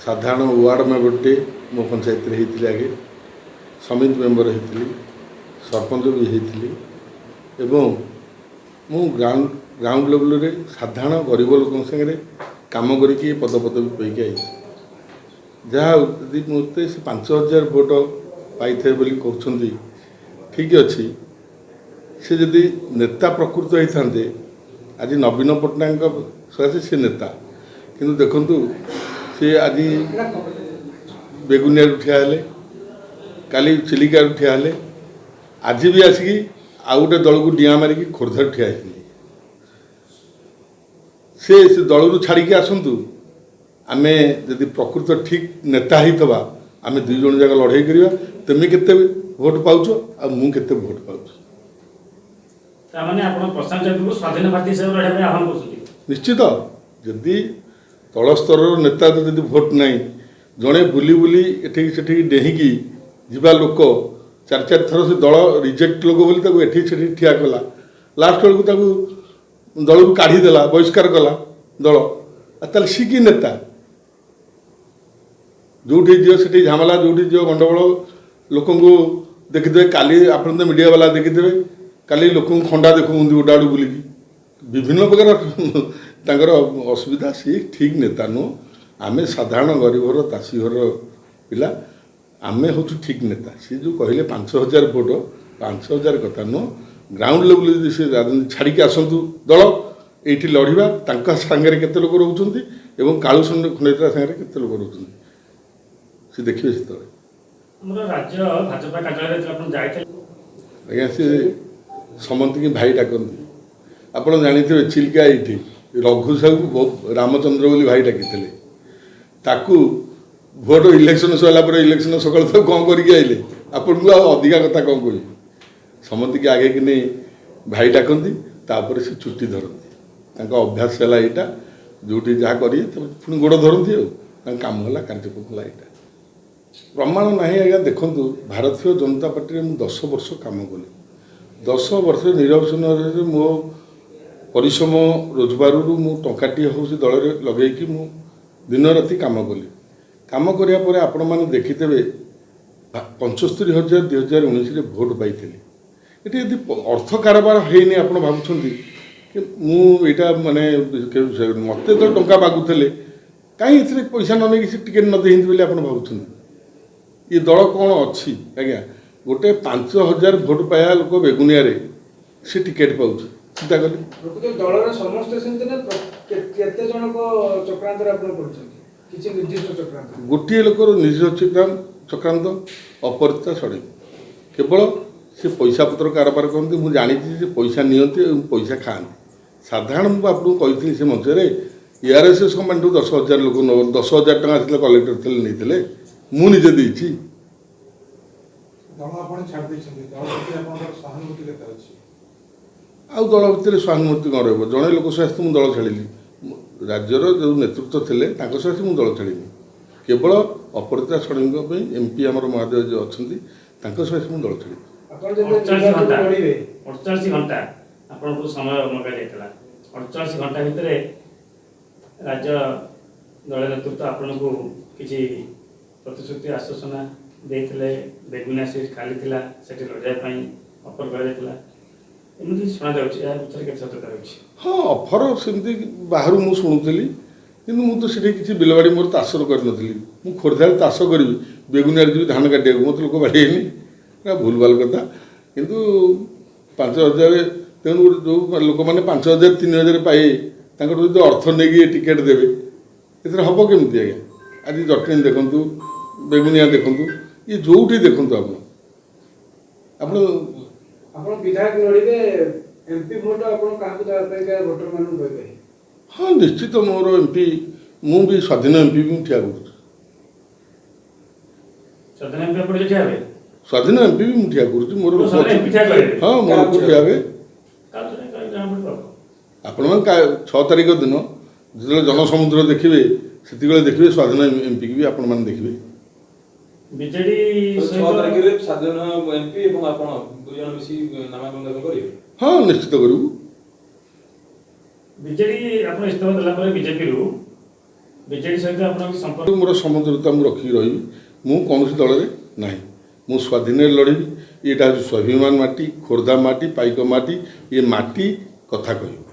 साधारण वार्ड मेंबरटे मो पंचायत होती आगे समिति मेंबर होती सरपंच भी होती एवं मु ग्राउंड लेवल रे साधारण गरीब लोक संगे काम करके पद पदवी पाई आई जहाँ यदि मत से 5000 भोट पाई बोली कहते ठीक अच्छी से जदि नेता प्रकृत होते आज नवीन पट्टनायक सकाशे से नेता किंतु देखु सी आज बेगुनिया ठिया काली चिलिका ठिया आज भी आसिकी आउ गोटे दल को डिया मारिकी खोर्धा ठिया से दल रू छाड़ी आसतु आम जदि प्रकृत ठीक नेता होता आम दुई जन जाक लड़ाई करवा तुम केते भोट पाउच आ मु केते भोट पाउच निश्चित जदि तल स्तर नेता जदि भोट नहीं जड़े बुली बुली एठी सेठी डेहिकी जीवा लोक चार चार थर से दल रिजेक्ट लोक बोली एठी सेठी ठिया कला लास्ट बेलू दल को काढ़ीदेला बहिष्कार कला दल ताल सी कि नेता जोठी जो से झमेला जोठी जो गंडगोल लोक देखिदे काली आप मीडिया वाला देखिदे काली लोक खंडा देखुं गोटा आड़ बुलिकी विभिन्न प्रकार असुविधा सी ठीक नेता नुह आम साधारण गरीब घर चाषी घर पिला आम हूँ ठीक नेता सी जो कहले 5000 भोट 5000 कथा नुह ग्राउंड लेवल से राजनीति छाड़ी आसतु दल ये लड़वा सांगे केते लोक रोचे और कालू खंडेतरा सांगे केते लोक रोचे सी देखिए से आज्ञा सी समंत की भाई डाकती आप जानते चिल्का ये रघु साहू रामचंद्र बोली भाई डाकी ताकू भोट इलेक्शन सरला इलेक्शन सकाल तो कौन करके आइले आपन को अधिका कथा कौन कह समंत की आगे कि नहीं भाई डाकती तापर से छुट्टी धरती अभ्यास है यहाँ जो जहाँ करेंगे पुणी गोड़ धरती काम है कार्यक्रम है यहाँ प्रमाण ना आज्ञा देखूँ भारतीय जनता पार्टी में 10 वर्ष काम कली 10 वर्ष निरवसन मो परिश्रम रोजगार मु टंकाटी हूँ से दल लगे मु दिन राति काम कली काम करापर आपण मैंने देखिथे 75,000 2019 भोट पाई ये यदि अर्थ कारबार है आप भावुं मुझा मानने मत तो टा मागुले कहीं पैसा न नहीं टिकेट न दे बोली आप भावुं ये दल कौन अच्छी आज्ञा गोटे 5000 भोट पाया लोक बेगुनिया से टिकेट पाँच चिंता कले दल गोटे लोकर निज चक्रांत अपरिता षड़ केवल से पैसा पत्र कारबार करते मुझे जानी पैसा नियंती पैसा खाते साधारण मुझे आपको कही से मंच एआरएसएस कंपनी 10,000 लोक 10,000 टका कलेक्टर थे नहीं मु निजे देछि आउ दल भितर सहानुभूति कौन रहा जड़े लोक सहित मुझे दल छाड़ी राज्यर जो नेतृत्व थे सहित मुझे दल छाड़ी केवल अपरिता षड़ी एमपी आम महादेव जो अच्छा सहित मुझे दल छाड़ी 48 घंटा आपको समय मगाइला 48 घंटा भितर राज्य दल नेतृत्व आपको किसी प्रतिश्रुति आश्वासना देते बेगुनिया सीट खाली थी से लड़ाई अफर करमती शुणा सत्यता रही हाँ अफर सेमती बाहर मुझे शुणुली कि मुझे किसी बिलबाड़ी मोर चाष कर खोर्धा चाष करी बेगुनिया जी धान काटा मत लोक बाड़ेनी भूल भाल कथा किंतु 5000 तेणु जो लोक मैंने 5000 3000 पाए जो अर्थ नहीं टिकेट देवे ये हम केमती आज्ञा आज जटणी देखूँ बेगुनिया देखूँ ये जोटी देखूँ विधायक लड़े एमपी भोट भोटर मान हाँ निश्चित मोर एमपी मु भी स्वाधीन एमपी भी ठिया कर स्वाधीन एमपी भी ठिया कर मोर हाँ मोर को ठिया आपण 6 तारिख दिन जो जनसमुद्र देखिए से देखिए स्वाधीन एमपी की भी आपण मैंने देखिए हाँ निश्चित करूँ बीजेडी आप इस्तीफा देला बीजेपी रु ବିଜେଡି ସହିତ ଆପଣଙ୍କ ସମ୍ପର୍କ ମୋର ସମନ୍ତରତା ମୁଁ ରଖିକି ରହିବି। ମୁଁ କୌଣସି ଦଳରେ ନାହିଁ, ମୁଁ ସ୍ୱାଧୀନରେ ଲଢ଼ିବି। ଏଇଟା ହେଉଛି ସ୍ୱାଭିମାନ ମାଟି, ଖୋର୍ଦ୍ଧା ମାଟି, ପାଇକ ମାଟି। ଏ ମାଟି କଥା କହିବ।